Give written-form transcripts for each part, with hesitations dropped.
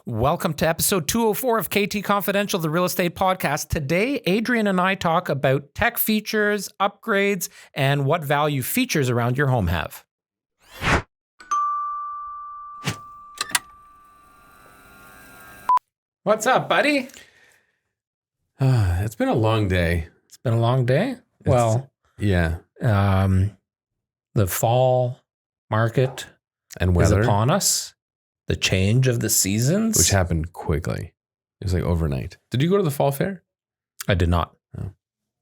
Welcome to episode 204 of KT Confidential, the real estate podcast. Today, Adrian and I talk about tech features, upgrades, and what value features around your home have. What's up, buddy? It's been a long day. It's been a long day? Yeah. The fall market And weather. is upon us. The change of the seasons. Which happened quickly. It was like overnight. Did you go to the fall fair? I did not. No.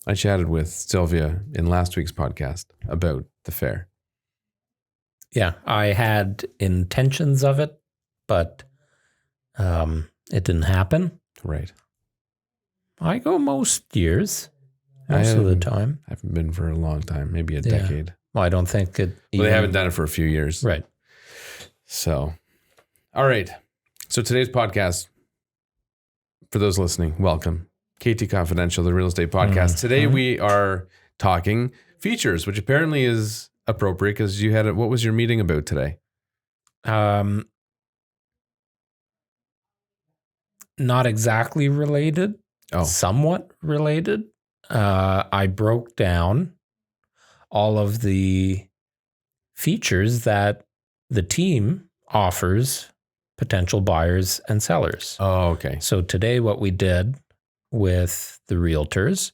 I chatted with Sylvia in last week's podcast about the fair. Yeah, I had intentions of it, but it didn't happen. Right. I go most years, most of the time. I haven't been for a long time, maybe a decade. Well, I don't think it. Well, they haven't done it for a few years. Right. So, all right. So today's podcast, for those listening, welcome. KT Confidential, the real estate podcast. Today we are talking features, which apparently is appropriate because you had what was your meeting about today? Not exactly related. Oh. Somewhat related. I broke down all of the features that the team offers potential buyers and sellers. Oh, okay. So today what we did with the realtors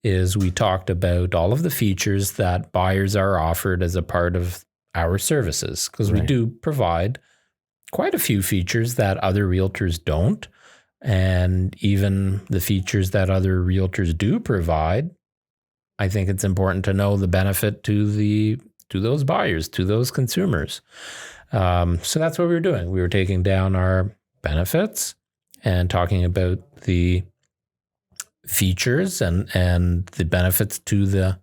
is we talked about all of the features that buyers are offered as a part of our services, because we do provide quite a few features that other realtors don't. And even the features that other realtors do provide, I think it's important to know the benefit to those buyers, to those consumers. So that's what we were doing. We were taking down our benefits and talking about the features and the benefits to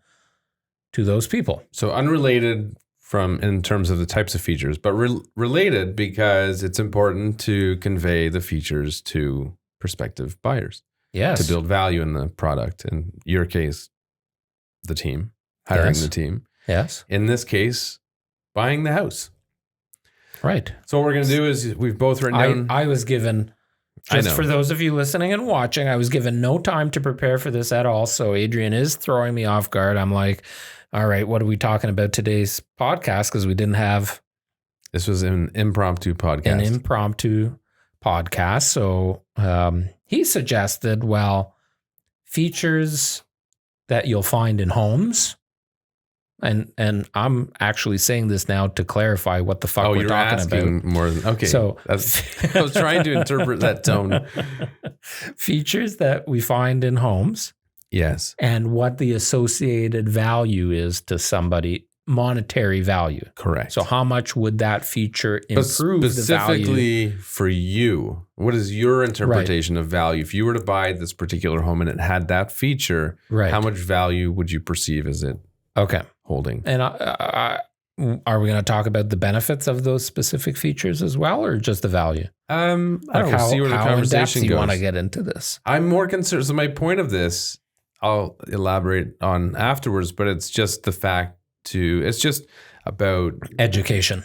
those people. So unrelated in terms of the types of features, but related because it's important to convey the features to prospective buyers. Yes. To build value in the product. In your case, the team, hiring the team. Yes. In this case, buying the house. Right. So what we're going to do is we've both written down. I was given, just for those of you listening and watching, I was given no time to prepare for this at all. So Adrian is throwing me off guard. I'm like, all right, what are we talking about today's podcast? Because we didn't have. This was an impromptu podcast. An impromptu podcast. So he suggested, features that you'll find in homes. And I'm actually saying this now to clarify what the fuck we're talking about. More than, okay. So I was trying to interpret that tone. Features that we find in homes. Yes. And what the associated value is to somebody, monetary value. Correct. So how much would that feature improve the value? Specifically for you, what is your interpretation of value? If you were to buy this particular home and it had that feature, how much value would you perceive as it holding? And are we going to talk about the benefits of those specific features as well, or just the value? I don't know. See where the conversation goes. You want to get into this? I'm more concerned. So my point of this, I'll elaborate on afterwards, but it's just the fact it's just about education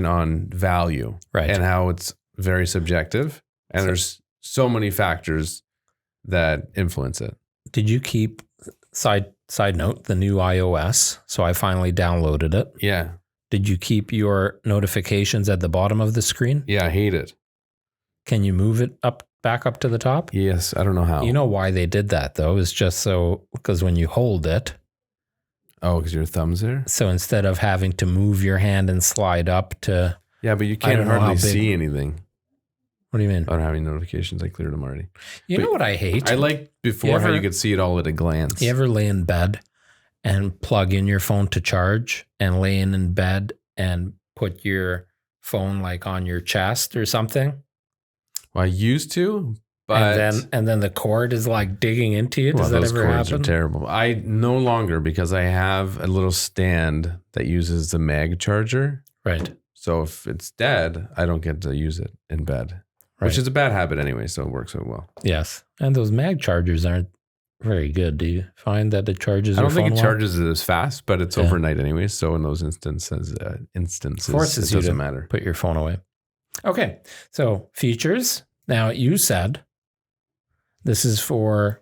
on value, right? And how it's very subjective, and there's so many factors that influence it. Did you keep side note, the new iOS? So I finally downloaded it. Yeah. Did you keep your notifications at the bottom of the screen? Yeah, I hate it. Can you move it back up to the top? Yes, I don't know how. You know why they did that though? Is just because when you hold it. Oh, because your thumb's there? So instead of having to move your hand and slide up to. Yeah, but you can't hardly see anything. What do you mean? I don't have any notifications. I cleared them already. You know what I hate? I liked before how you could see it all at a glance. You ever lay in bed and plug in your phone to charge and lay in bed and put your phone like on your chest or something? Well, I used to, but and then the cord is like digging into you. Does that ever happen? Those cords are terrible. I no longer, because I have a little stand that uses the mag charger. Right. So if it's dead, I don't get to use it in bed. Right. Which is a bad habit anyway, so it works so well. Yes. And those mag chargers aren't very good. Do you find that it charges your phone? I don't think it charges it as fast, but it's overnight anyway. So in those instances, forces it doesn't matter. Put your phone away. Okay. So features. Now you said this is for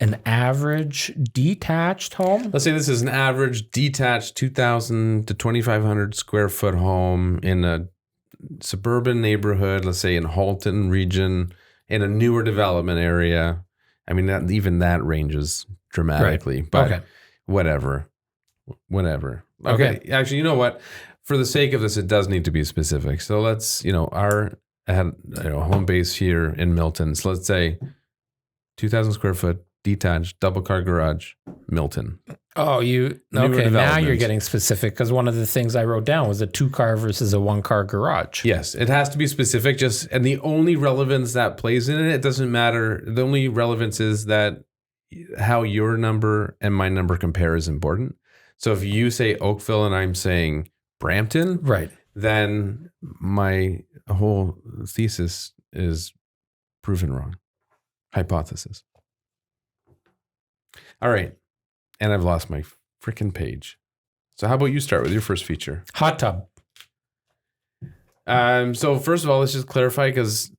an average detached home. Let's say this is an average detached 2,000 to 2,500 square foot home in a suburban neighborhood, let's say in Halton region, in a newer development area. I mean, even that ranges dramatically, but whatever. Okay. Actually, you know what? For the sake of this, it does need to be specific. So let's, I had home base here in Milton. So let's say 2,000 square foot detached double car garage, Milton. Oh, okay. Now you're getting specific because one of the things I wrote down was a 2-car versus a 1-car garage. Yes, it has to be specific. And the only relevance that plays in it doesn't matter. The only relevance is that how your number and my number compare is important. So if you say Oakville and I'm saying Brampton, right, then my whole thesis is proven wrong. Hypothesis. All right. And I've lost my freaking page. So how about you start with your first feature? Hot tub. So first of all, let's just clarify, because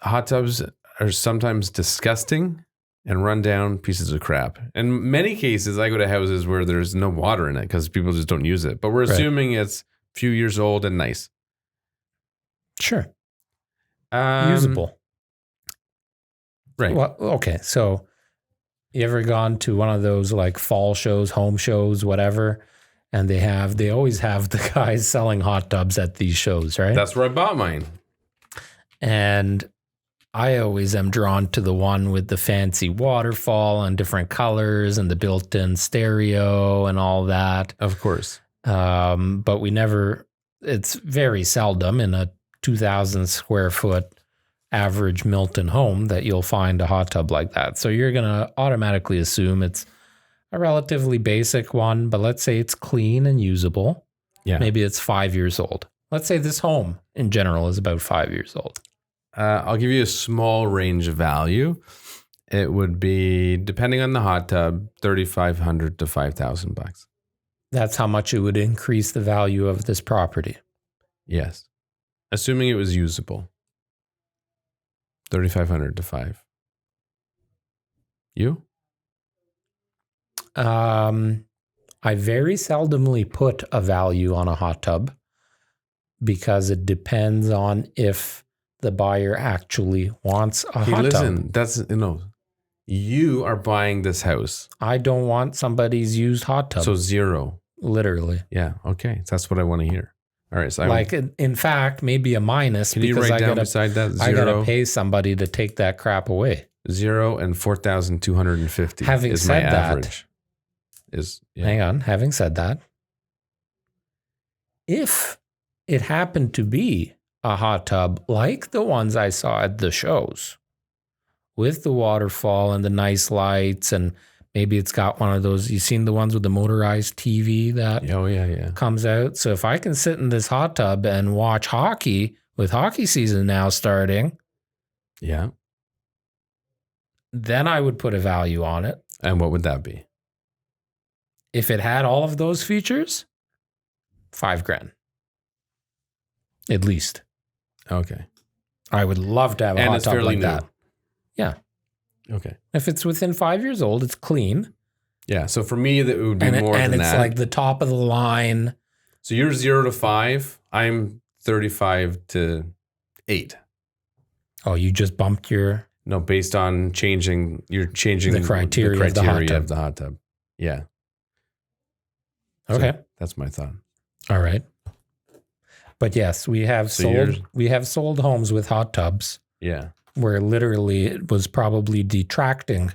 hot tubs are sometimes disgusting and run down pieces of crap. In many cases, I go to houses where there's no water in it because people just don't use it. But we're assuming it's a few years old and nice. Sure. Usable. Right. Well, okay. So you ever gone to one of those like fall shows, home shows, whatever, and they always have the guys selling hot tubs at these shows, right? That's where I bought mine. And I always am drawn to the one with the fancy waterfall and different colors and the built-in stereo and all that. Of course. But it's very seldom in a 2,000 square foot average Milton home that you'll find a hot tub like that. So you're going to automatically assume it's a relatively basic one, but let's say it's clean and usable. Yeah. Maybe it's 5 years old. Let's say this home in general is about 5 years old. I'll give you a small range of value. It would be, depending on the hot tub, $3,500 to $5,000. That's how much it would increase the value of this property. Yes. Assuming it was usable. 3,500 to 5. You? I very seldomly put a value on a hot tub because it depends on if the buyer actually wants a hot tub. That's, you are buying this house. I don't want somebody's used hot tub. So 0. Literally. Yeah. Okay. That's what I want to hear. All right. So in fact, maybe a minus can because you write down beside that 0? I gotta pay somebody to take that crap away. 0 and 4,250. Having is said my that, average. Hang on. Having said that, if it happened to be a hot tub like the ones I saw at the shows, with the waterfall and the nice lights, and maybe it's got one of those, you've seen the ones with the motorized TV that comes out. So if I can sit in this hot tub and watch hockey with hockey season now starting, then I would put a value on it. And what would that be? If it had all of those features, $5,000. At least. Okay. I would love to have a hot tub like that. Yeah. Okay. If it's within 5 years old, it's clean. Yeah. So for me, that would be more than that. And it's like the top of the line. So you're 0 to 5. I'm 35 to 8. Oh, you just bumped your... No, based on changing the criteria of the hot tub. Yeah. Okay. So that's my thought. All right. But yes, we have sold homes with hot tubs. Yeah. Where literally it was probably detracting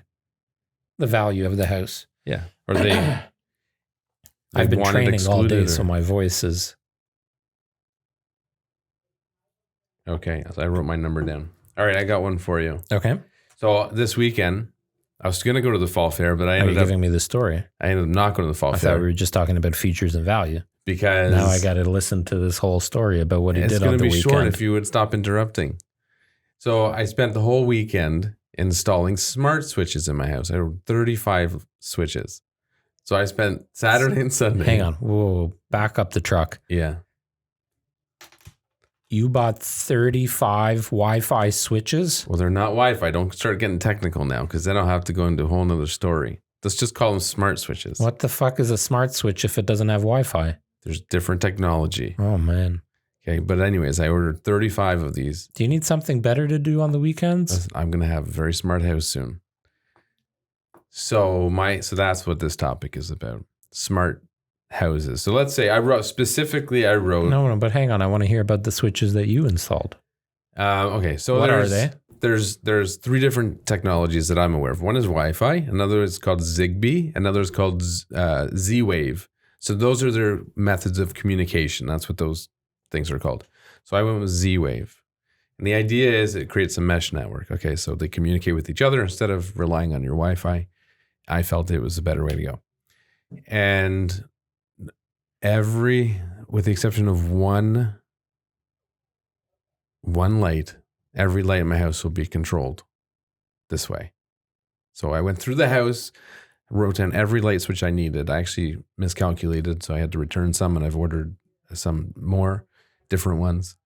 the value of the house. Yeah. Or they I've been training all day, so my voice is... Okay. So I wrote my number down. All right. I got one for you. Okay. So this weekend, I was going to go to the fall fair, but I ended up giving me the story. I ended up not going to the fall fair. I thought we were just talking about features and value. Because now I got to listen to this whole story about what he did on the weekend. It's going to be short if you would stop interrupting. So I spent the whole weekend installing smart switches in my house. I had 35 switches. So I spent Saturday and Sunday. Hang on. Whoa. Back up the truck. Yeah. you bought 35 Wi-Fi switches? Well, they're not Wi-Fi. Don't start getting technical now, because then I'll have to go into a whole nother story. Let's just call them smart switches. What the fuck is a smart switch if it doesn't have Wi-Fi? There's different technology. Oh, man. Okay, but anyways, I ordered 35 of these. Do you need something better to do on the weekends? I'm going to have a very smart house soon. So that's what this topic is about. Smart houses. So let's say I wrote. No, but hang on. I want to hear about the switches that you installed. Okay, so what are they? There's three different technologies that I'm aware of. One is Wi-Fi, another is called Zigbee, another is called Z-Wave. So those are their methods of communication. That's what those things are called. So I went with Z-Wave. And the idea is it creates a mesh network. Okay, so they communicate with each other instead of relying on your Wi-Fi. I felt it was a better way to go. And with the exception of one light, every light in my house will be controlled this way. So I went through the house, wrote down every light switch I needed. I actually miscalculated, so I had to return some, and I've ordered some more different ones,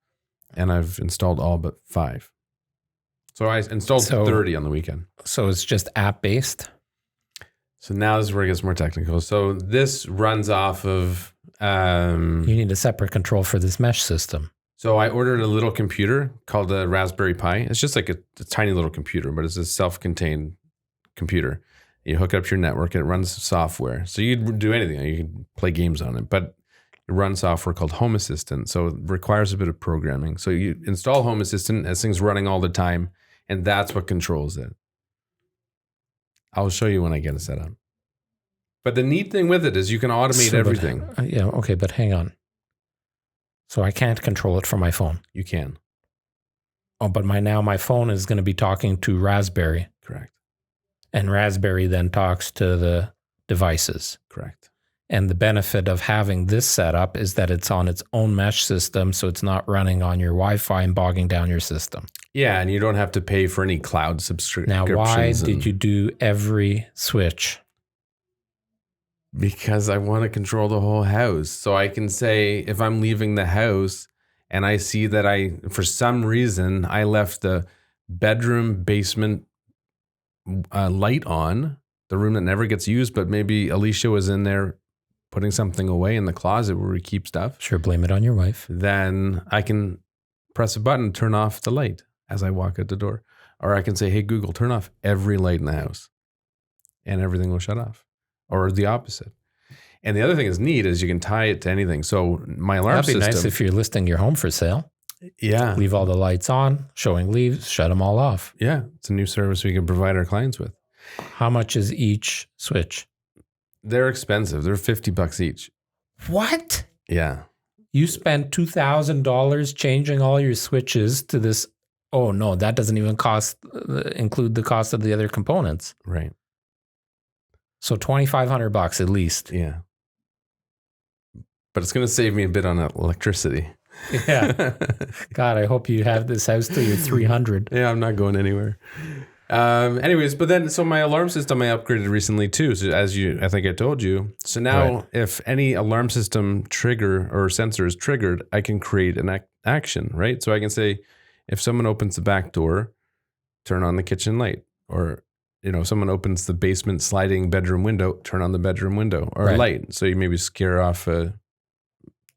and I've installed all but 5. So I installed 30 on the weekend. So it's just app-based? So now this is where it gets more technical. So this runs off of... you need a separate control for this mesh system. So I ordered a little computer called a Raspberry Pi. It's just like a tiny little computer, but it's a self-contained computer. You hook it up to your network, and it runs software. So you can do anything. You can play games on it, but it runs software called Home Assistant. So it requires a bit of programming. So you install Home Assistant, as thing's running all the time, and that's what controls it. I'll show you when I get it set up. But the neat thing with it is you can automate everything. Okay, but hang on. So I can't control it from my phone. You can. Oh, but my phone is going to be talking to Raspberry. Correct. And Raspberry then talks to the devices. Correct. And the benefit of having this setup is that it's on its own mesh system, so it's not running on your Wi-Fi and bogging down your system. Yeah, and you don't have to pay for any cloud subscriptions. Now, why did you do every switch? Because I want to control the whole house. So I can say if I'm leaving the house and I see that for some reason, I left the bedroom basement light on, the room that never gets used, but maybe Alicia was in there putting something away in the closet where we keep stuff. Sure, blame it on your wife. Then I can press a button, turn off the light as I walk out the door. Or I can say, hey, Google, turn off every light in the house. And everything will shut off. Or the opposite. And the other thing is neat is you can tie it to anything. So my alarm system. That'd be nice if you're listing your home for sale. Yeah. Leave all the lights on, showing leaves, shut them all off. Yeah. It's a new service we can provide our clients with. How much is each switch? They're expensive. They're $50 each. What? Yeah. You spent $2,000 changing all your switches to this. Oh, no, that doesn't even include the cost of the other components. Right. So $2,500 at least. Yeah. But it's going to save me a bit on electricity. Yeah. God, I hope you have this house till you're 300. Yeah, I'm not going anywhere. Anyways, but then, so my alarm system I upgraded recently too. So I think I told you. So now if any alarm system trigger or sensor is triggered, I can create an action, right? So I can say, if someone opens the back door, turn on the kitchen light, or if someone opens the basement sliding bedroom window, turn on the bedroom window or light. So you maybe scare off a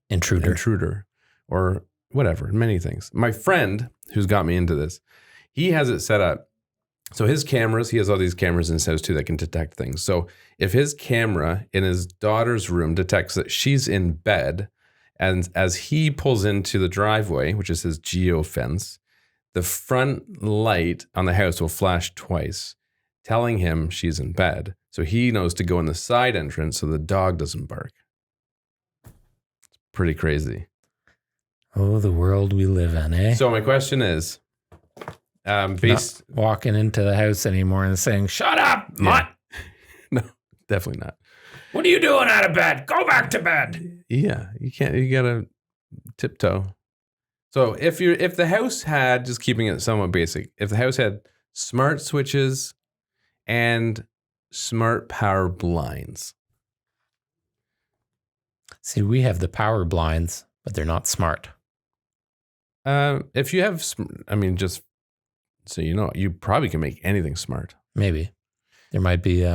intruder or whatever, many things. My friend who's got me into this, he has it set up. So his cameras, he has all these cameras in his house too that can detect things. So if his camera in his daughter's room detects that she's in bed, and as he pulls into the driveway, which is his geo fence, the front light on the house will flash twice, telling him she's in bed. So he knows to go in the side entrance so the dog doesn't bark. It's pretty crazy. Oh, the world we live in, eh? So my question is, not walking into the house anymore and saying, shut up, mutt. No, definitely not. What are you doing out of bed? Go back to bed. Yeah, you gotta tiptoe. So if the house had, just keeping it somewhat basic, if the house had smart switches and smart power blinds. See, we have the power blinds, but they're not smart. If you have, just so you know, you probably can make anything smart. Maybe. There might be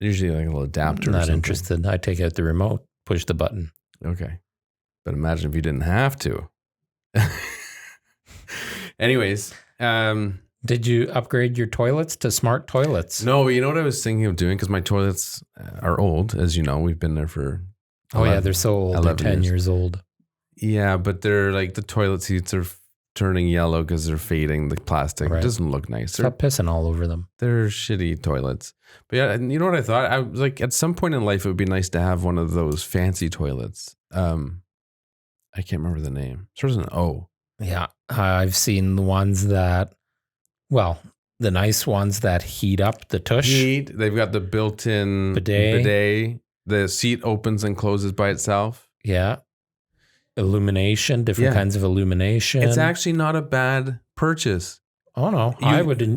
usually like a little adapter. Not interested. I take out the remote, push the button. Okay. But imagine if you didn't have to. Anyways. Did you upgrade your toilets to smart toilets? No, but you know what I was thinking of doing? Because my toilets are old, as you know. We've been there for 11, they're so old. They're 10 years old. Yeah, but they're like the toilet seats are turning yellow because they're fading. The plastic It doesn't look nice. Stop pissing all over them. They're shitty toilets. But yeah, and you know what I thought? I was like, at some point in life, it would be nice to have one of those fancy toilets. I can't remember the name. It starts with an O. Yeah, I've seen the ones that, the nice ones that heat up the tush. They've got the built-in bidet. The seat opens and closes by itself. Yeah. Illumination, different kinds of illumination. It's actually not a bad purchase. Oh no,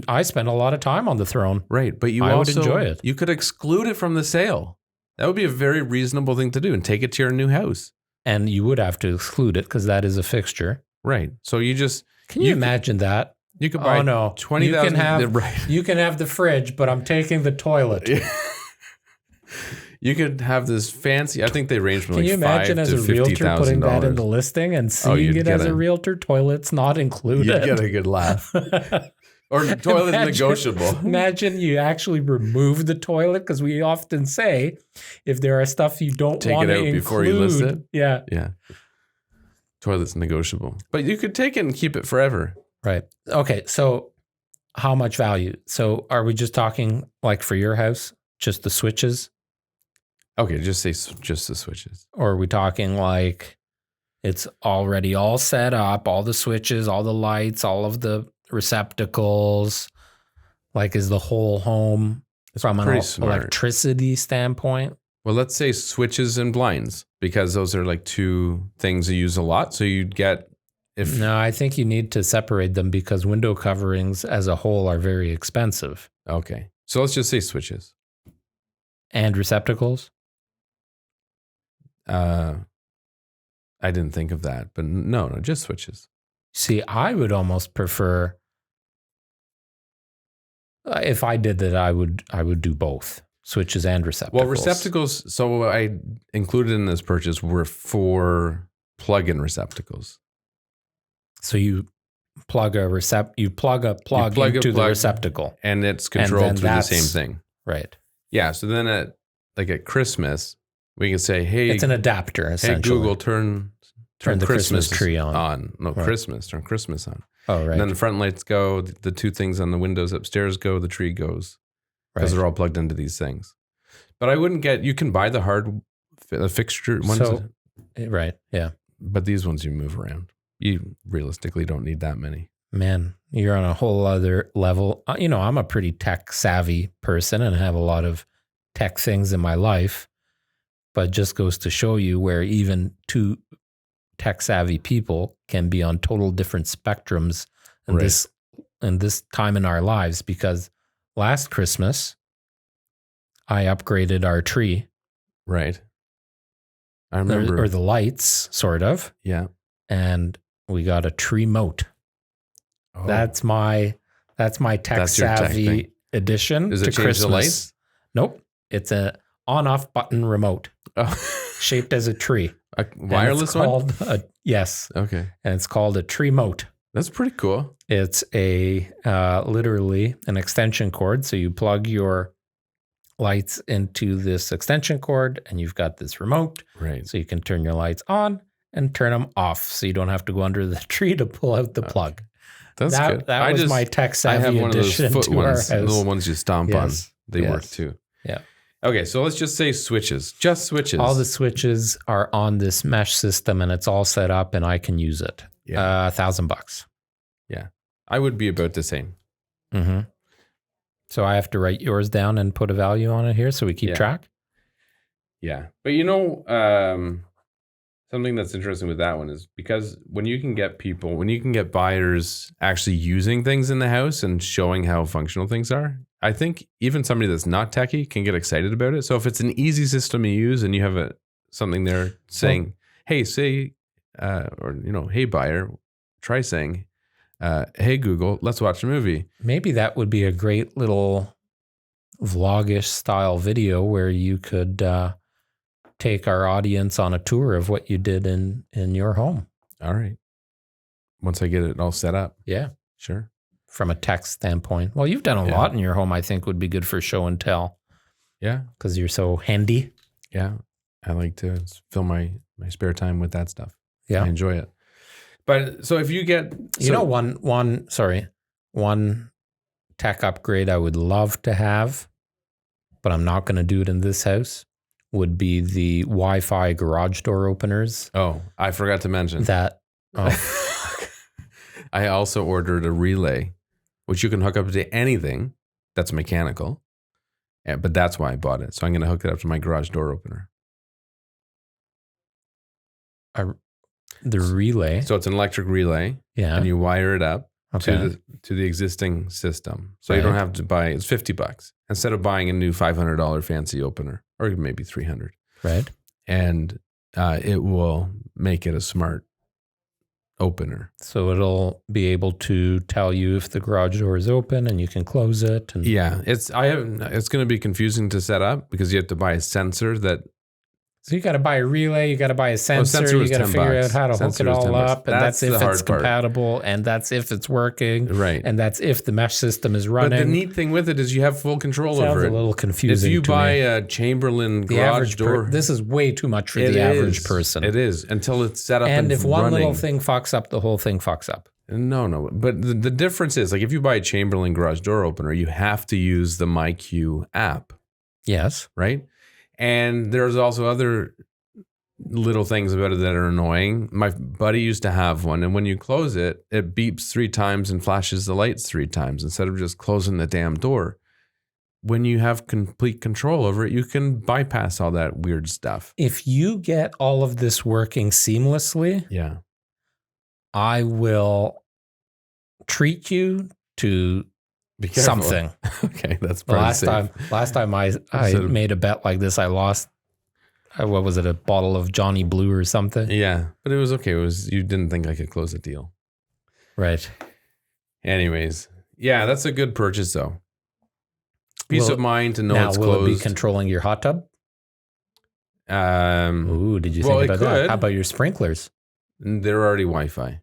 I spend a lot of time on the throne. Right, but I would enjoy it. You could exclude it from the sale. That would be a very reasonable thing to do and take it to your new house. And you would have to exclude it because that is a fixture. Right. So you just... Can you imagine that? You could buy 20,000... You can have the fridge, but I'm taking the toilet. You could have this fancy... I think they range from $5,000 to $50,000. Can you imagine as a realtor putting that in the listing and seeing it as a realtor? Toilets not included. You'd get a good laugh. Or toilet negotiable. Imagine you actually remove the toilet, because we often say if there are stuff you don't want to include. Before you list it. Yeah. Yeah. Toilet's negotiable. But you could take it and keep it forever. Right. Okay. So how much value? So are we just talking like for your house, just the switches? Okay. Just say just the switches. Or are we talking like it's already all set up, all the switches, all the lights, all of the receptacles? Like, is the whole home from an electricity standpoint? Well, let's say switches and blinds, because those are like two things you use a lot. So you'd get... No, I think you need to separate them because window coverings as a whole are very expensive. Okay. So let's just say switches. And receptacles? I didn't think of that, but no, just switches. See, I would almost prefer... if I did that, I would do both. Switches and receptacles. Well, receptacles, so I included in this purchase were 4 plug-in receptacles. So you plug a plug into the receptacle. And it's controlled through the same thing. Right. Yeah, so then at Christmas, we can say, hey... It's an adapter, essentially. Hey, Google, turn the Christmas tree on. No, right. Turn Christmas on. Oh, right. And then the front lights go, the 2 things on the windows upstairs go, the tree goes. Because they're all plugged into these things. But I wouldn't you can buy the fixture ones. Right, yeah. But these ones you move around. You realistically don't need that many. Man, you're on a whole other level. I'm a pretty tech savvy person and have a lot of tech things in my life. But just goes to show you where even 2 tech savvy people can be on total different spectrums in this time in our lives, because last Christmas I upgraded our tree. Right. I remember. Or the lights, sort of. Yeah. And we got a tree moat. Oh. That's my tech savvy addition Does it to change Christmas. The lights? Nope. It's a on-off button remote. Shaped as a tree. A wireless one? Yes. Okay. And it's called a tree moat. That's pretty cool. It's literally an extension cord. So you plug your lights into this extension cord and you've got this remote. Right. So you can turn your lights on and turn them off. So you don't have to go under the tree to pull out the plug. That's good. That was my tech savvy addition. I have one of those foot ones, the little ones you stomp on. They work too. Yeah. Okay, so let's just say switches. Just switches. All the switches are on this mesh system and it's all set up and I can use it. Yeah. $1,000. Yeah. I would be about the same. Mm-hmm. So I have to write yours down and put a value on it here so we keep track? Yeah. But something that's interesting with that one is because when you can get buyers actually using things in the house and showing how functional things are, I think even somebody that's not techie can get excited about it. So if it's an easy system to use and you have something there saying, hey, hey buyer, try saying, hey, Google, let's watch a movie. Maybe that would be a great little vlogish style video where you could take our audience on a tour of what you did in your home. All right. Once I get it all set up. Yeah. Sure. From a tech standpoint. Well, you've done a lot in your home, I think would be good for show and tell. Yeah. Because you're so handy. Yeah. I like to fill my spare time with that stuff. Yeah. I enjoy it. But so if you get... one tech upgrade I would love to have, but I'm not going to do it in this house, would be the Wi-Fi garage door openers. Oh, I forgot to mention. I also ordered a relay, which you can hook up to anything that's mechanical. But that's why I bought it. So I'm going to hook it up to my garage door opener. The relay. So it's an electric relay. Yeah. And you wire it up to the existing system. So you don't have to buy, it's $50 instead of buying a new $500 fancy opener, or maybe $300. Right. And it will make it a smart opener. So it'll be able to tell you if the garage door is open and you can close it. And yeah, it's going to be confusing to set up because you have to buy a sensor that. So you got to buy a relay, you got to buy a sensor, you got to figure out how to hook it all up, and that's if it's compatible, and that's if it's working, right? And that's if the mesh system is running. But the neat thing with it is you have full control over it. Sounds a little confusing. If you buy a Chamberlain garage door, this is way too much for the average person. It is until it's set up and if one little thing fucks up, the whole thing fucks up. No. But the difference is, like, if you buy a Chamberlain garage door opener, you have to use the MyQ app. Yes. Right? And there's also other little things about it that are annoying. My buddy used to have one, and when you close it, it beeps 3 times and flashes the lights 3 times instead of just closing the damn door. When you have complete control over it, you can bypass all that weird stuff. If you get all of this working seamlessly, I will treat you to something. Okay, that's last time I made a bet like this, I lost. What was it? A bottle of Johnny Blue or something? Yeah, but it was okay. You didn't think I could close a deal, right? Anyways, yeah, that's a good purchase though. Peace of mind to know it's closed. Will it be controlling your hot tub? Did you think about that? How about your sprinklers? They're already Wi-Fi.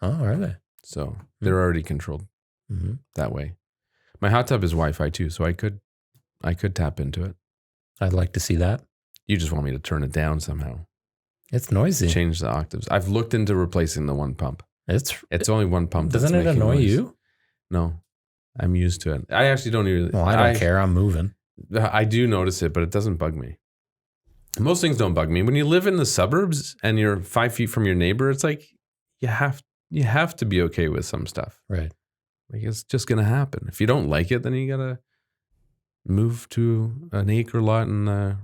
Oh, are they? So they're already controlled that way. My hot tub is Wi-Fi too, so I could tap into it. I'd like to see that. You just want me to turn it down somehow. It's noisy. Change the octaves. I've looked into replacing the one pump. It's only one pump. Doesn't it annoy you? No, I'm used to it. I actually don't even. Well, I don't care. I'm moving. I do notice it, but it doesn't bug me. Most things don't bug me. When you live in the suburbs and you're 5 feet from your neighbor, it's like you have to be okay with some stuff. Right. Like it's just gonna happen. If you don't like it, then you gotta move to an acre lot in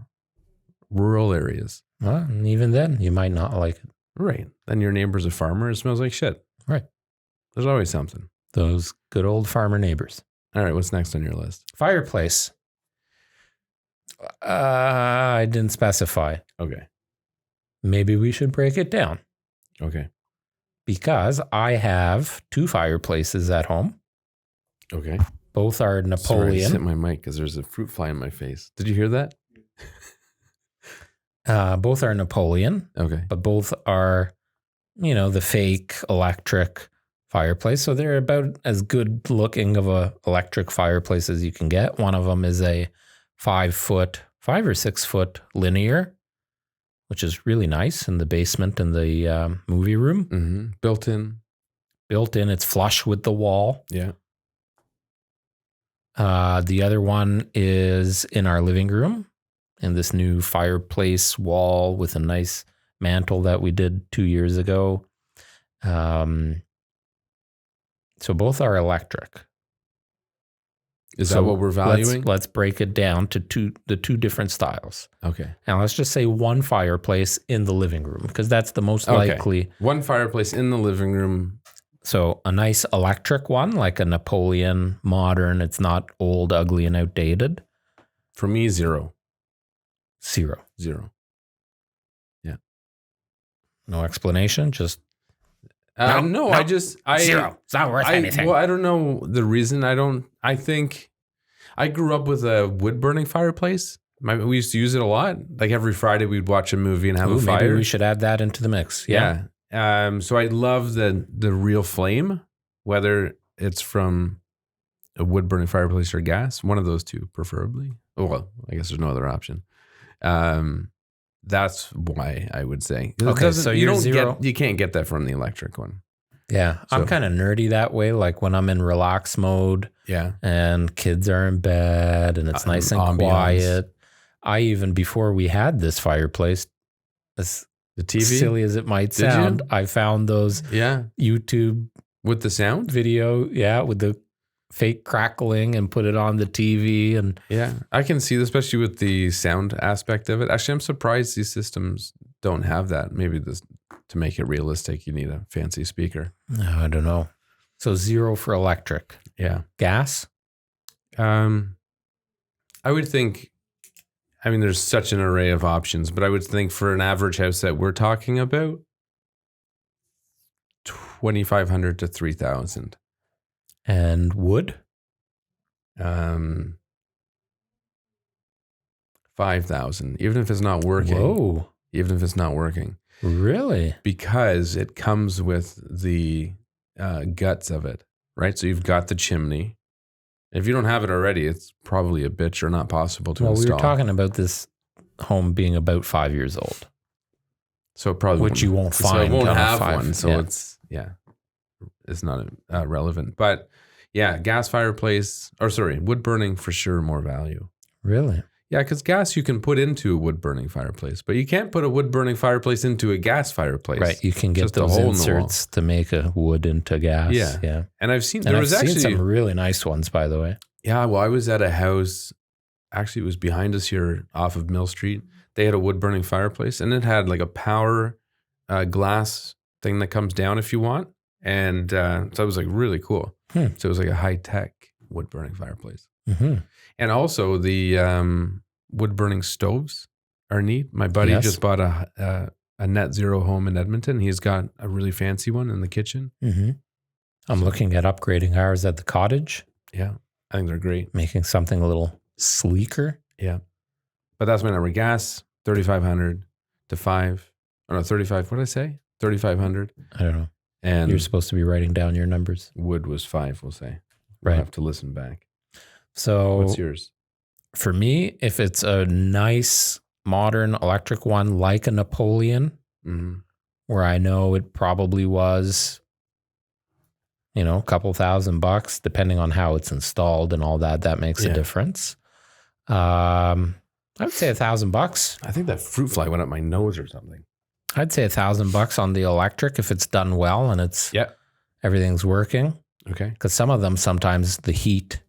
rural areas. Well, and even then, you might not like it. Right. Then your neighbor's a farmer. It smells like shit. Right. There's always something. Those good old farmer neighbors. All right. What's next on your list? Fireplace. I didn't specify. Okay. Maybe we should break it down. Okay. Because I have 2 fireplaces at home. Okay. Both are Napoleon. Sorry, I just hit my mic because there's a fruit fly in my face. Did you hear that? Both are Napoleon. Okay. But both are, the fake electric fireplace. So they're about as good looking of a electric fireplace as you can get. One of them is a 5 or 6 foot linear, which is really nice in the basement in the movie room. Mm-hmm. Built in. It's flush with the wall. Yeah. The other one is in our living room in this new fireplace wall with a nice mantle that we did 2 years ago. So both are electric. Is that what we're valuing? Let's break it down to the two different styles. Okay. Now let's just say one fireplace in the living room because that's the most likely. One fireplace in the living room. So a nice electric one, like a Napoleon modern. It's not old, ugly, and outdated. For me, 0. 0. Yeah. No explanation, just No, I just zero. It's not worth anything. Well, I don't know the reason. I think I grew up with a wood burning fireplace. We used to use it a lot. Like every Friday, we'd watch a movie and have a fire. Maybe we should add that into the mix. Yeah. So I love the real flame, whether it's from a wood burning fireplace or gas. One of those two, preferably. Oh, well, I guess there's no other option. That's why I would say. Okay, so you can't get that from the electric one. Yeah, so, I'm kind of nerdy that way. Like when I'm in relax mode, and kids are in bed and it's nice and ambiance. Quiet. I even before we had this fireplace, as the TV, silly as it might sound, I found those YouTube with the sound video, with the fake crackling and put it on the TV. And I can see, especially with the sound aspect of it. Actually, I'm surprised these systems don't have that. Maybe to make it realistic, you need a fancy speaker. No, I don't know. So 0 for electric. Yeah. Gas? I would think, there's such an array of options, but I would think for an average house that we're talking about, $2,500 to $3,000. And wood? 5,000, even if it's not working. Whoa. Even if it's not working. Really? Because it comes with the guts of it, right? So you've got the chimney. If you don't have it already, it's probably a bitch or not possible to install. We were talking about this home being about 5 years old. So probably which you won't find. So it won't have one. So it's not relevant. But gas fireplace, wood burning for sure, more value. Really? Yeah, because gas you can put into a wood burning fireplace, but you can't put a wood burning fireplace into a gas fireplace. Right, you can get those inserts to make a wood into gas. Yeah. And I've seen seen some really nice ones, by the way. Yeah, well, I was at a house. Actually, it was behind us here off of Mill Street. They had a wood burning fireplace, and it had like a power glass thing that comes down if you want, and so it was like really cool. So it was like a high tech wood burning fireplace. Mm-hmm. And also the wood burning stoves are neat. My buddy just bought a net zero home in Edmonton. He's got a really fancy one in the kitchen. Mm-hmm. I'm looking at upgrading ours at the cottage. Yeah, I think they're great. Making something a little sleeker. Yeah, but that's my number. Gas, 3,500 to 5. Oh no, 35. What did I say? 3,500. I don't know. And you're supposed to be writing down your numbers. Wood was 5. We'll say. We'll have to listen back. So what's yours? For me, if it's a nice modern electric one like a Napoleon, where I know it probably was, a couple $1,000, depending on how it's installed and all that makes a difference. I would say $1,000. I think that fruit fly went up my nose or something. I'd say $1,000 on the electric if it's done well and it's everything's working. Okay. Because some of them, sometimes the heat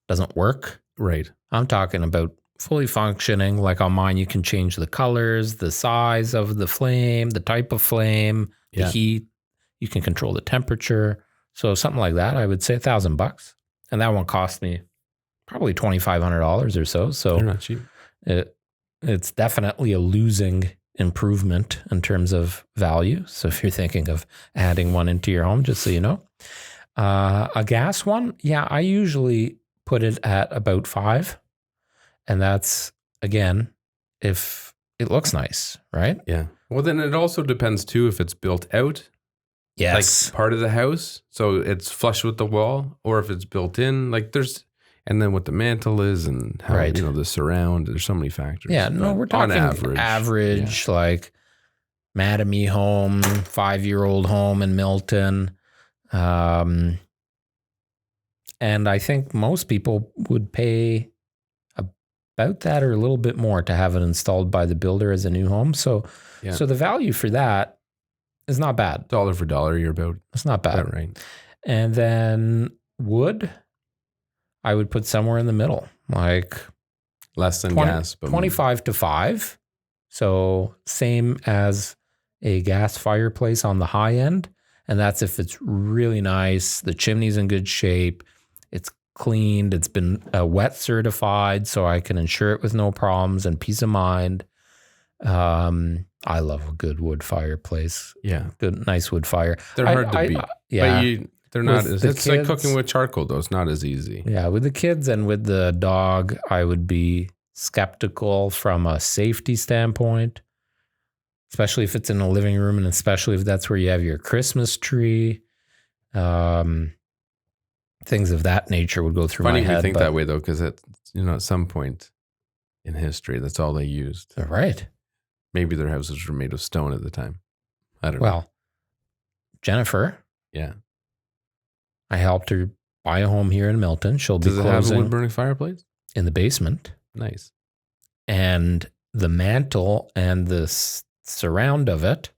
doesn't work. Right. I'm talking about fully functioning. Like on mine, you can change the colors, the size of the flame, the type of flame, the heat. You can control the temperature. So something like that, I would say $1,000. And that one cost me probably $2,500 or so. So they're not cheap. It's definitely a losing improvement in terms of value. So if you're thinking of adding one into your home, just so you know. A gas one, I usually put it at about 5. And that's, again, if it looks nice, right? Yeah. Well, then it also depends too if it's built out. Yes. Like part of the house. So it's flush with the wall, or if it's built in, and then what the mantle is and how, the surround. There's so many factors. Yeah. No, we're talking average like Mattamy home, 5-year-old home in Milton. And I think most people would pay about that or a little bit more to have it installed by the builder as a new home. So the value for that is not bad. Dollar for dollar, you're about. It's not bad. About right. And then wood, I would put somewhere in the middle, like less than gas, but 25 to 5. So same as a gas fireplace on the high end. And that's if it's really nice, the chimney's in good shape, it's cleaned, it's been wet certified, so I can insure it with no problems and peace of mind. I love a good wood fireplace. Yeah. Good, nice wood fire. They're hard to beat. Yeah. But they're not With as, the it's like kids- cooking with charcoal though. It's not as easy. Yeah. With the kids and with the dog, I would be skeptical from a safety standpoint, especially if it's in a living room and especially if that's where you have your Christmas tree. Things of that nature would go through Funny my head. you think that way though, because at some point in history, that's all they used. Right. Maybe their houses were made of stone at the time. I don't know. Well, Jennifer, Yeah. I helped her buy a home here in Milton. She'll Does be it have a closing wood burning fireplace? in the basement. Nice. And the mantle and the surround of it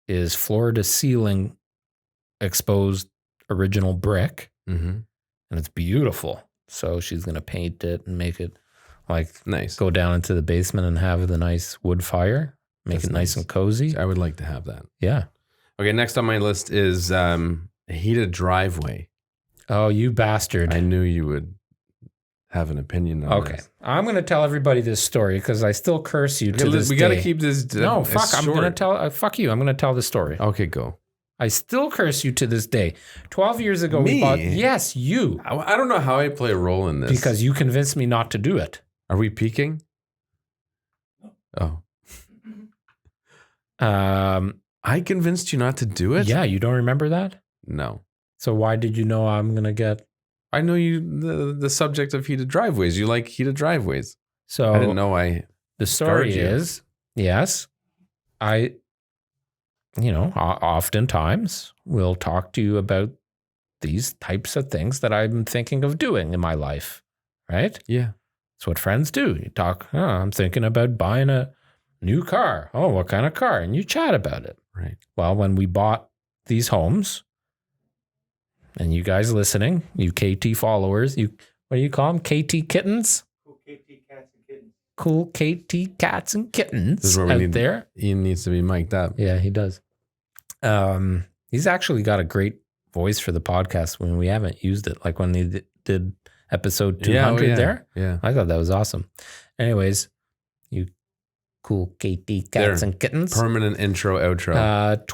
is floor to ceiling exposed original brick. Mm-hmm. And it's beautiful. So she's going to paint it and make it like Nice. go down into the basement and have the nice wood fire, make That's it nice nice. and cozy. I would like to have that. Yeah. Okay, next on my list is a heated driveway. Oh, you bastard. I knew you would have an opinion on Okay. this. I'm going to tell everybody this story because I still curse you to this We got to day. keep this. No, fuck. I'm going to tell. Fuck you. I'm going to tell the story. Okay, go. I still curse you to this day. 12 years ago, Me? we bought. Yes, you. I don't know how I play a role in this. Because you convinced me not to do it. Are we peaking? Oh. I convinced you not to do it? Yeah, you don't remember that? No. So why did you know I'm going to get. I know you, the subject of heated driveways. You like heated driveways. So I didn't know the story scarred you. is, yes, oftentimes we'll talk to you about these types of things that I'm thinking of doing in my life, right? Yeah. That's what friends do. You talk, I'm thinking about buying a new car. Oh, what kind of car? And you chat about it. Right. Well, when we bought these homes, and you guys listening, you KT followers, what do you call them? KT kittens? Cool KT cats and kittens. Cool KT cats and kittens This is where we out need there. Ian needs to be mic'd up. Yeah, he does. He's actually got a great voice for the podcast when we haven't used it. Like when he did episode 200 there. Yeah. I thought that was awesome. Anyways, you cool KT cats and kittens. Permanent intro, outro.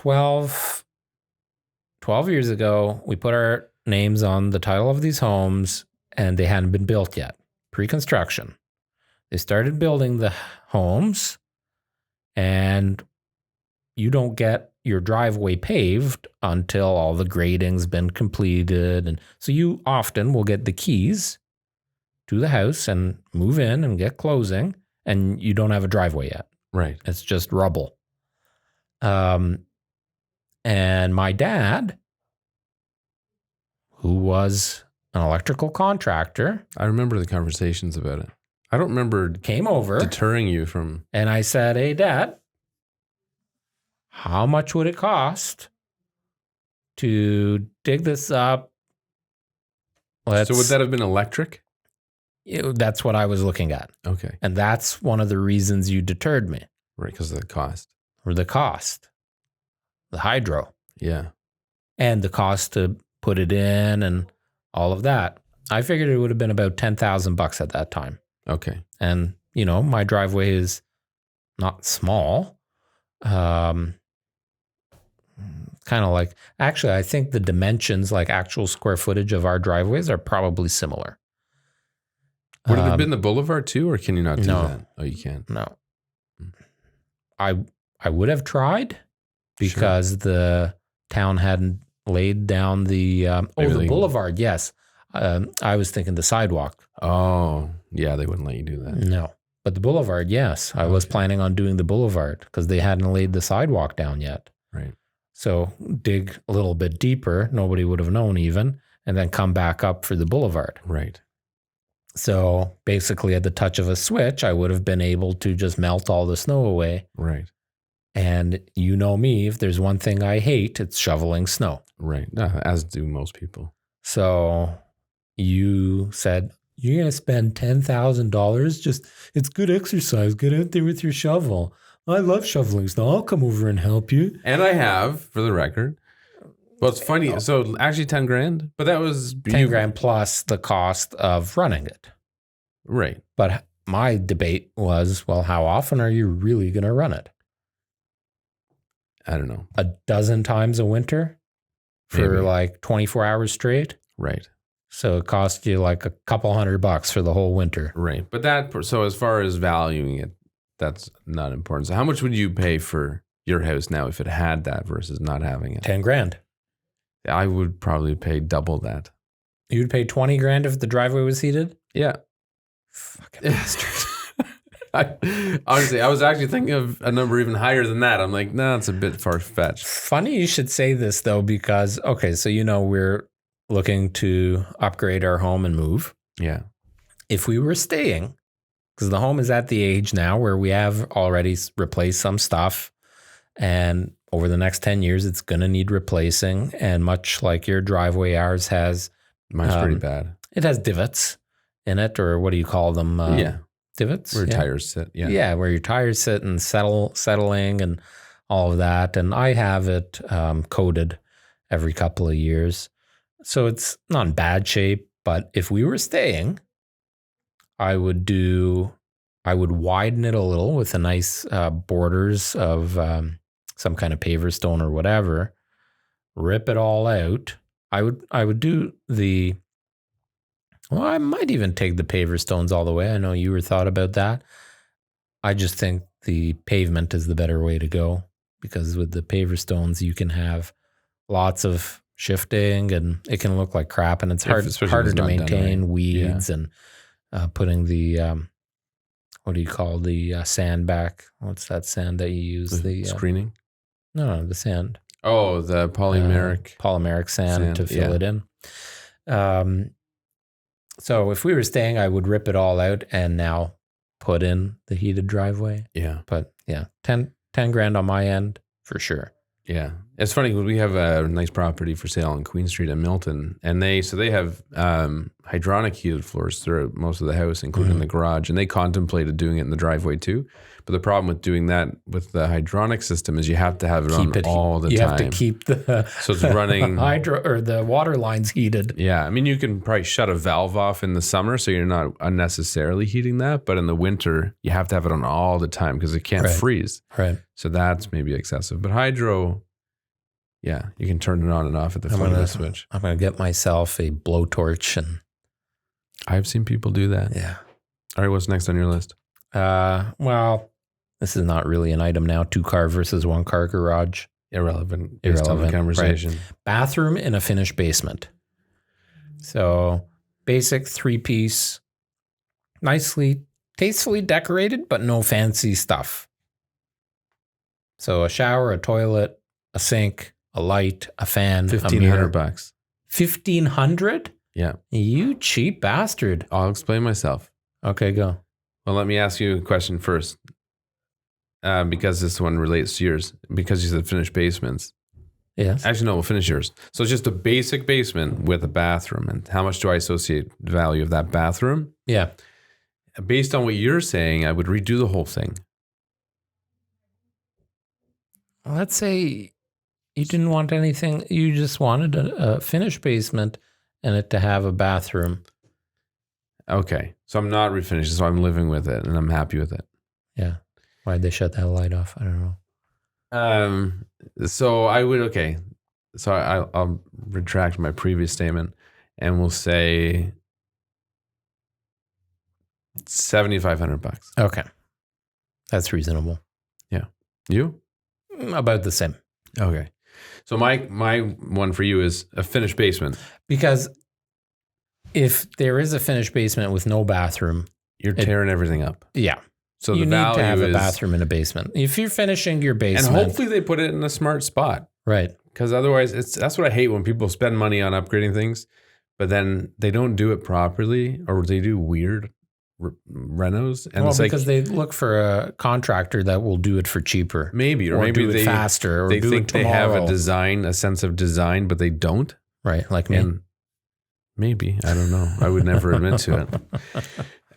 12 years ago, we put our names on the title of these homes and they hadn't been built yet. Pre-construction. They started building the homes and you don't get your driveway paved until all the grading's been completed. And so you often will get the keys to the house and move in and get closing and you don't have a driveway yet. Right. It's just rubble. And my dad, who was an electrical contractor, I remember the conversations about it. I don't remember came over deterring you from. and I said, "Hey, Dad, how much would it cost to dig this up?" So would that have been electric? That's what I was looking at. Okay. And that's one of the reasons you deterred me, Right, because of the cost. or the cost, the hydro. Yeah. And the cost to put it in and all of that. I figured it would have been about $10,000 at that time. Okay. And, my driveway is not small. Kind of like, actually, I think the dimensions, like actual square footage of our driveways are probably similar. Would it have been the boulevard too, or can you not do no. that? Oh, you can. No. I would have tried because the town hadn't laid down the Maybe boulevard. Yes. I was thinking the sidewalk. Oh, yeah, they wouldn't let you do that. No. But the boulevard, yes. I was planning on doing the boulevard because they hadn't laid the sidewalk down yet. Right. So dig a little bit deeper. Nobody would have known even. And then come back up for the boulevard. Right. So basically at the touch of a switch, I would have been able to just melt all the snow away. Right. And you know me, if there's one thing I hate, it's shoveling snow. Right. As do most people. So you said, you're going to spend $10,000. It's good exercise. Get out there with your shovel. I love shoveling snow. I'll come over and help you. And I have, for the record. Well, it's funny. So actually 10 grand, but that was 10 grand plus the cost of running it. Right. But my debate was, well, how often are you really going to run it? I don't know. A dozen times a winter for Maybe. like 24 hours straight. Right. So it cost you like a couple $100 for the whole winter. Right. But so as far as valuing it, that's not important. So how much would you pay for your house now if it had that versus not having it? 10 grand. I would probably pay double that. You'd pay 20 grand if the driveway was heated? Yeah. Fucking bastard. Honestly, I was actually thinking of a number even higher than that. I'm like, no, it's a bit far-fetched. Funny you should say this though, because, okay, so we're looking to upgrade our home and move. Yeah. If we were staying, because the home is at the age now where we have already replaced some stuff, and over the next 10 years, it's going to need replacing. And much like your driveway, ours has... Mine's pretty bad. It has divots in it, or what do you call them? Yeah. Divots? Where tires sit. Yeah. Yeah, where your tires sit and settling and all of that. And I have it coated every couple of years. So it's not in bad shape, but if we were staying, I would widen it a little with a nice borders of some kind of paver stone or whatever, rip it all out. I would do I might even take the paver stones all the way. I know you were thought about that. I just think the pavement is the better way to go, because with the paver stones, you can have lots of shifting and it can look like crap, and it's harder to maintain weeds and putting the, what do you call the sand back? What's that sand that you use? The screening? No, the sand. Oh, the polymeric sand to fill it in. So if we were staying, I would rip it all out and now put in the heated driveway. Yeah. But yeah, 10 grand on my end for sure. Yeah. It's funny because we have a nice property for sale on Queen Street in Milton, and they have hydronic heated floors throughout most of the house, including the garage, and they contemplated doing it in the driveway too. But the problem with doing that with the hydronic system is you have to have it on all the time. You have to keep the so it's running the water lines heated. Yeah, I mean you can probably shut a valve off in the summer, so you're not unnecessarily heating that. But in the winter, you have to have it on all the time because it can't freeze. Right. So that's maybe excessive. But hydro, yeah, you can turn it on and off at the flip of the switch. I'm gonna get myself a blowtorch, and I've seen people do that. Yeah. All right, what's next on your list? Well, this is not really an item now. 2-car versus 1-car garage. Irrelevant based on the conversation. Right. Bathroom in a finished basement. So basic 3-piece, nicely, tastefully decorated, but no fancy stuff. So a shower, a toilet, a sink, a light, a fan, $1,500. $1,500? Yeah. You cheap bastard. I'll explain myself. Okay, go. Well, let me ask you a question first. Because this one relates to yours. Because you said finished basements. Yes. Actually, no, we'll finish yours. So it's just a basic basement with a bathroom. And how much do I associate the value of that bathroom? Yeah. Based on what you're saying, I would redo the whole thing. Let's say you didn't want anything. You just wanted a finished basement and it to have a bathroom. Okay. So I'm not refinished. So I'm living with it and I'm happy with it. Yeah. Why'd they shut that light off? I don't know. So I would, okay. So I'll retract my previous statement and we'll say $7,500. Okay. That's reasonable. Yeah. You? About the same. Okay. So my one for you is a finished basement. Because if there is a finished basement with no bathroom, you're tearing everything up. Yeah. So you the need value to have is, a bathroom in a basement. If you're finishing your basement. And hopefully they put it in a smart spot. Right. Because otherwise, that's what I hate when people spend money on upgrading things, but then they don't do it properly or they do weird renos. And well, because they look for a contractor that will do it for cheaper. Maybe, or maybe do it faster. Or they do think it they have tomorrow. a sense of design, but they don't. Right, like me. And maybe, I don't know. I would never admit to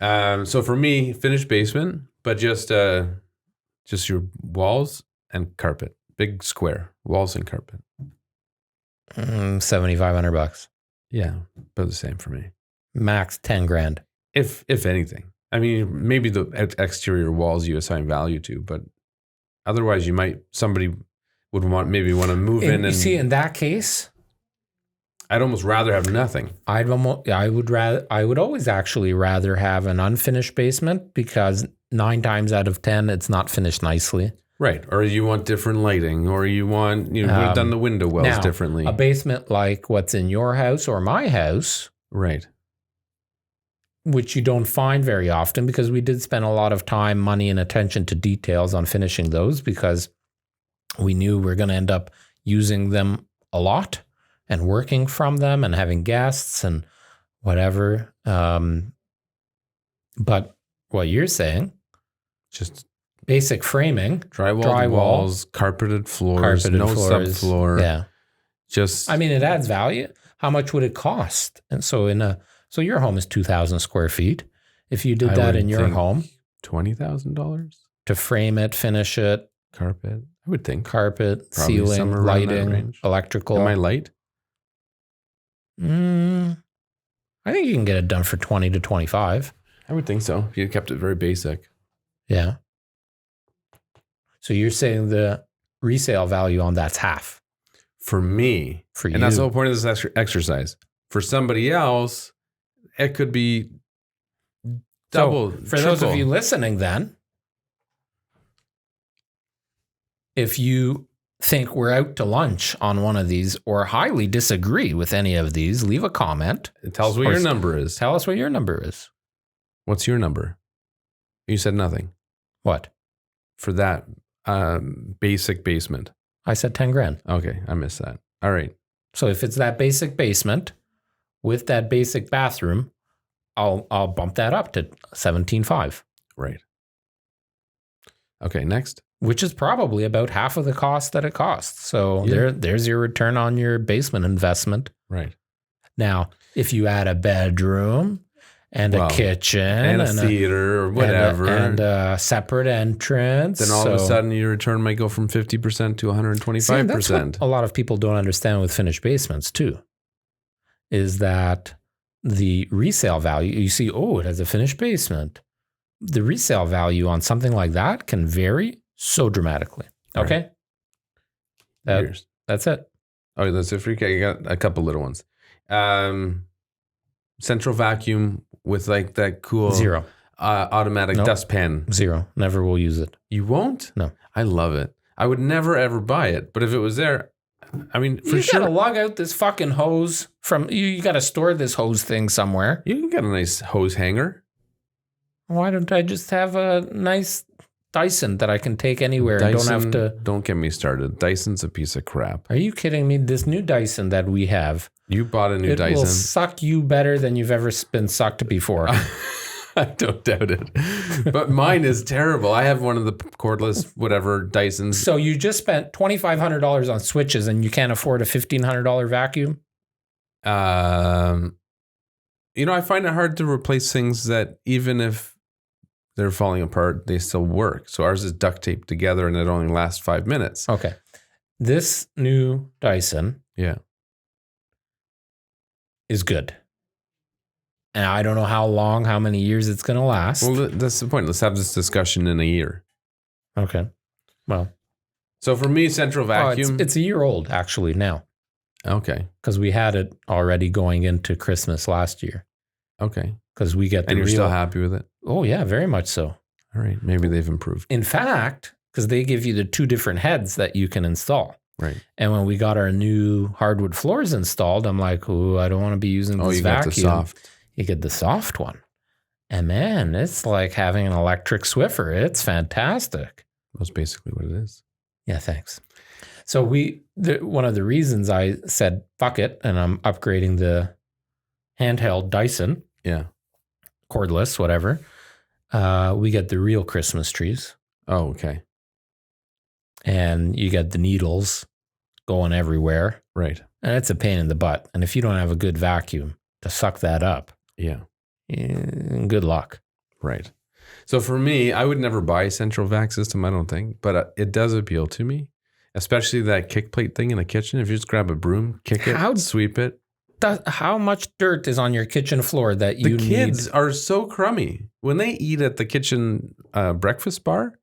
it. So for me, finished basement, but just your walls and carpet, big square walls and carpet. $7,500. Yeah, but the same for me. Max 10 grand. If anything, I mean, maybe the exterior walls you assign value to, but otherwise somebody would want to move in and see, in that case, I'd almost rather have nothing. I would always actually rather have an unfinished basement, because 9 times out of 10, it's not finished nicely. Right. Or you want different lighting, or you want, we've done the window wells now, differently. A basement like what's in your house or my house. Right. Which you don't find very often, because we did spend a lot of time, money, and attention to details on finishing those, because we knew we're going to end up using them a lot and working from them and having guests and whatever. But what you're saying, just basic framing, drywall walls, carpeted floors, no subfloor. Yeah. Just, I mean, it adds value. How much would it cost? And so so your home is 2,000 square feet. If you did that in your home, $20,000 to frame it, finish it, carpet, I would think carpet, probably ceiling, lighting, electrical. Am I light? I think you can get it done for 20 to 25. I would think so. If you kept it very basic. Yeah. So you're saying the resale value on that's half. For me. For you. And that's the whole point of this exercise. For somebody else, it could be double. So for those of you listening then, if you think we're out to lunch on one of these or highly disagree with any of these, leave a comment. Tell us what your number is. Tell us what your number is. What's your number? You said nothing. What? For that basic basement. I said 10 grand. Okay, I missed that. All right. So if it's that basic basement with that basic bathroom, I'll bump that up to 17.5. Right. Okay, next. Which is probably about half of the cost that it costs. So there's your return on your basement investment. Right. Now, if you add a bedroom and a kitchen and a theater or whatever, and a separate entrance, then all of a sudden your return might go from 50% to 125%. That's what a lot of people don't understand with finished basements too, is that the resale value, you see, it has a finished basement. The resale value on something like that can vary so dramatically. Okay. Right. That's it. Oh, that's it for you. Okay, you got a couple little ones. Central vacuum with like that cool Zero. Automatic dustpan. Zero. Never will use it. You won't? No. I love it. I would never ever buy it, but if it was there, I mean, for sure. You gotta lug out this fucking hose from you gotta store this hose thing somewhere. You can get a nice hose hanger. Why don't I just have a nice Dyson that I can take anywhere and don't have to... Don't get me started. Dyson's a piece of crap. Are you kidding me? This new Dyson that we have... You bought a new Dyson. It will suck you better than you've ever been sucked before. I don't doubt it. But mine is terrible. I have one of the cordless whatever Dysons. So you just spent $2,500 on switches and you can't afford a $1,500 vacuum? I find it hard to replace things that even if they're falling apart, they still work. So ours is duct taped together and it only lasts 5 minutes. Okay. This new Dyson is good. And I don't know how many years it's going to last. Well, that's the point. Let's have this discussion in a year. Okay. Well. So for me, central vacuum. It's a year old actually now. Okay. Because we had it already going into Christmas last year. Okay. Because we get the And you're still happy with it? Oh, yeah, very much so. All right. Maybe they've improved. In fact, because they give you the 2 different heads that you can install. Right. And when we got our new hardwood floors installed, I'm like, I don't want to be using this vacuum. Got the soft. You get the soft one. And man, it's like having an electric Swiffer. It's fantastic. That's basically what it is. Yeah, thanks. So one of the reasons I said, fuck it, and I'm upgrading the handheld Dyson. Yeah. Cordless, whatever. We get the real Christmas trees. Oh, okay. And you get the needles going everywhere. Right. And it's a pain in the butt. And if you don't have a good vacuum to suck that up, good luck. Right. So for me, I would never buy a central vac system, I don't think, but it does appeal to me, especially that kick plate thing in the kitchen. If you just grab a broom, kick it, sweep it. How much dirt is on your kitchen floor that you The need? kids are so crummy. When they eat at the kitchen breakfast bar,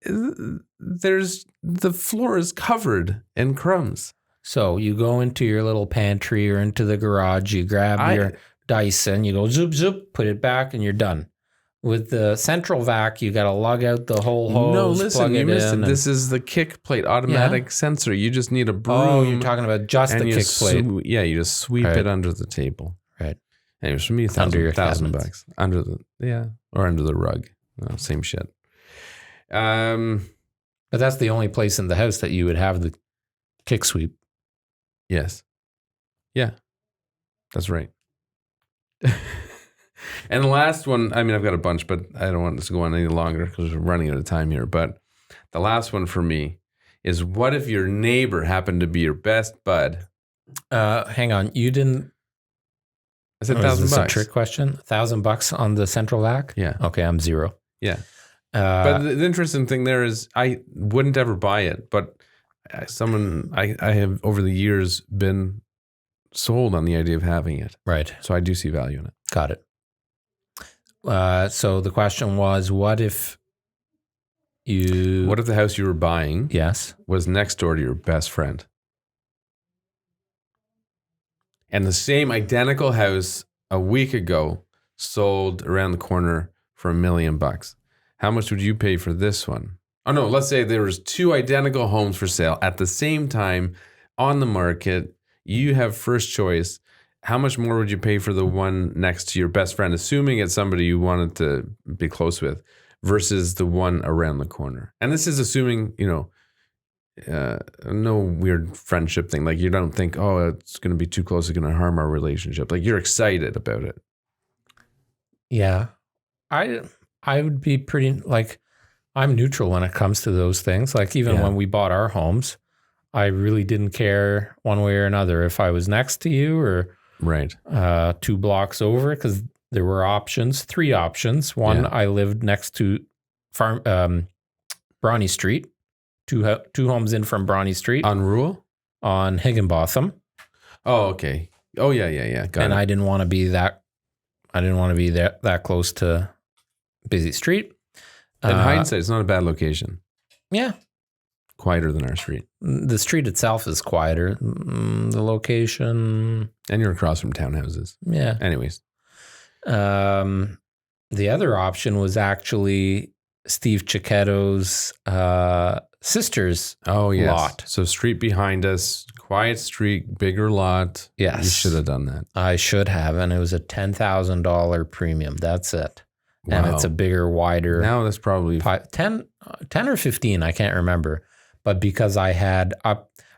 the floor is covered in crumbs. So you go into your little pantry or into the garage, you grab your Dyson, you go zoop, zoop, put it back, and you're done. With the central vac, you got to lug out the whole hose. No, listen, plug you it missed in, it. This is the kick plate automatic sensor. You just need a broom. Oh, you're talking about just the kick plate. You just sweep it under the table. Right. Anyways, for me, $1,000 under the rug. No, same shit. But that's the only place in the house that you would have the kick sweep. Yes. Yeah. That's right. And the last one, I mean, I've got a bunch, but I don't want this to go on any longer because we're running out of time here. But the last one for me is, what if your neighbor happened to be your best bud? Hang on. You didn't. I said Is $1,000. this a trick question? $1,000 on the central vac? Yeah. Okay, I'm zero. Yeah. But the interesting thing there is I wouldn't ever buy it, but I have over the years been sold on the idea of having it. Right. So I do see value in it. Got it. So the question was, what if the house you were buying was next door to your best friend? And the same identical house a week ago sold around the corner for $1 million. How much would you pay for this one? Oh no, let's say there was two identical homes for sale at the same time on the market. You have first choice. How much more would you pay for the one next to your best friend, assuming it's somebody you wanted to be close with, versus the one around the corner? And this is assuming, no weird friendship thing. Like, you don't think, oh, it's going to be too close, it's going to harm our relationship. Like, you're excited about it. Yeah. I would be pretty, like, I'm neutral when it comes to those things. Like, even when we bought our homes, I really didn't care one way or another if I was next to you or 2 blocks over, because there were 3 options. One, I lived next to Brawny Street, two homes in from Brawny Street. On Rule? On Higginbotham. Oh, okay. Oh, yeah. Got it. I didn't want to be that close to busy street. In hindsight, it's not a bad location. Yeah. Quieter than our street. The street itself is quieter. The location. And you're across from townhouses. Yeah. Anyways. The other option was actually Steve Cicchetto's sister's lot. So street behind us, quiet street, bigger lot. Yes. You should have done that. I should have. And it was a $10,000 premium. That's it. Wow. And it's a bigger, wider. Now that's probably 10 or 15. I can't remember. But because I had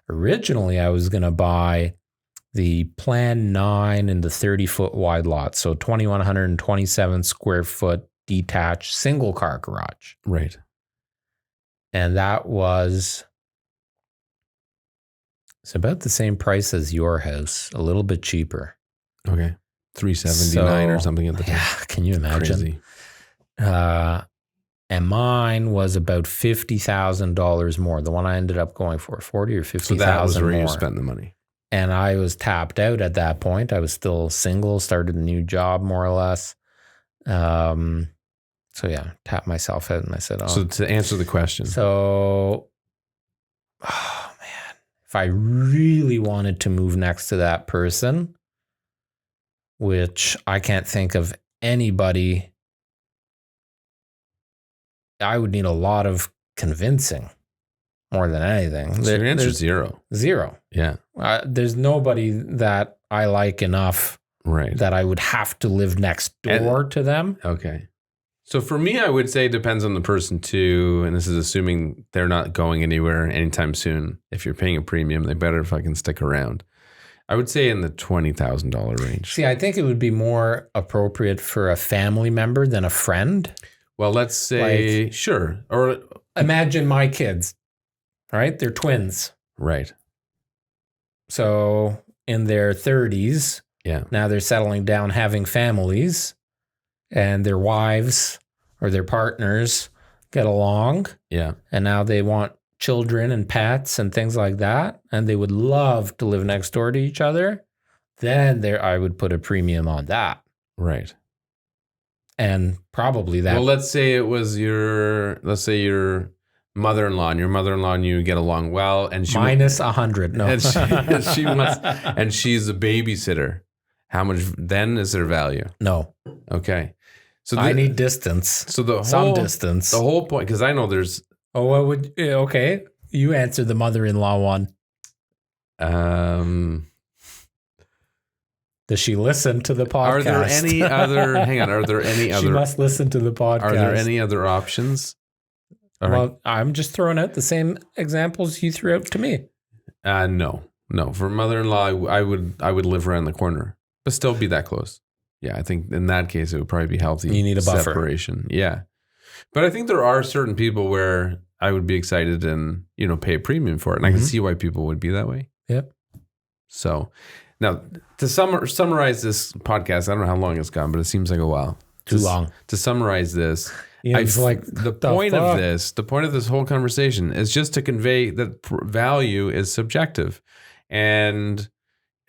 originally I was going to buy the Plan 9 and the 30-foot wide lot. So 2,127 square foot detached single car garage. Right. And that was, it's about the same price as your house, a little bit cheaper. Okay. $379 or something at the time. Yeah, can you imagine? Crazy. And mine was about $50,000 more. The one I ended up going for, 40 or 50,000 more. So that was where you spent the money. And I was tapped out at that point. I was still single, started a new job more or less. So yeah, tapped myself out and I said, So to answer the question. So, oh man, if I really wanted to move next to that person, which I can't think of anybody, I would need a lot of convincing more than anything. So your answer is zero. Zero. Yeah. There's nobody that I like enough that I would have to live next door to them. Okay. So for me, I would say it depends on the person too. And this is assuming they're not going anywhere anytime soon. If you're paying a premium, they better fucking stick around. I would say in the $20,000 range. See, I think it would be more appropriate for a family member than a friend. Well, let's say, sure. Or imagine my kids, right? They're twins. Right. So in their 30s, now they're settling down, having families, and their wives or their partners get along. Yeah. And now they want children and pets and things like that. And they would love to live next door to each other. then I would put a premium on that. Right. And probably that. Well, let's say your mother-in-law and your mother-in-law and you get along well, and she minus 100. No. and she wants, and she's a babysitter. How much then is their value? No. Okay. So I need distance. So some distance. The whole point, because I know there's. Oh, what would? Okay, you answer the mother-in-law one. Does she listen to the podcast? Are there any other? Hang on. Are there any other? She must listen to the podcast. Are there any other options? Well, I'm just throwing out the same examples you threw out to me. No. For mother-in-law, I would live around the corner, but still be that close. Yeah, I think in that case it would probably be healthy. You need a buffer. Separation. Yeah, but I think there are certain people where I would be excited and pay a premium for it, and I can see why people would be that way. Yep. So now to summarize this podcast, I don't know how long it's gone, but it seems like a while. Too long. To summarize this. It's like the point of this whole conversation is just to convey that value is subjective, and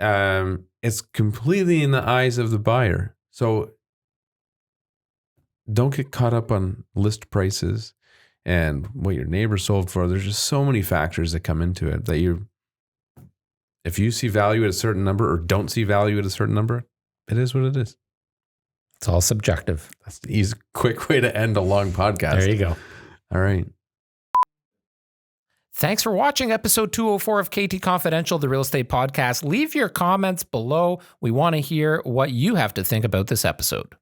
it's completely in the eyes of the buyer. So don't get caught up on list prices and what your neighbor sold for. There's just so many factors that come into it that if you see value at a certain number or don't see value at a certain number, it is what it is. It's all subjective. That's the easy, quick way to end a long podcast. There you go. All right. Thanks for watching episode 204 of KT Confidential, the real estate podcast. Leave your comments below. We want to hear what you have to think about this episode.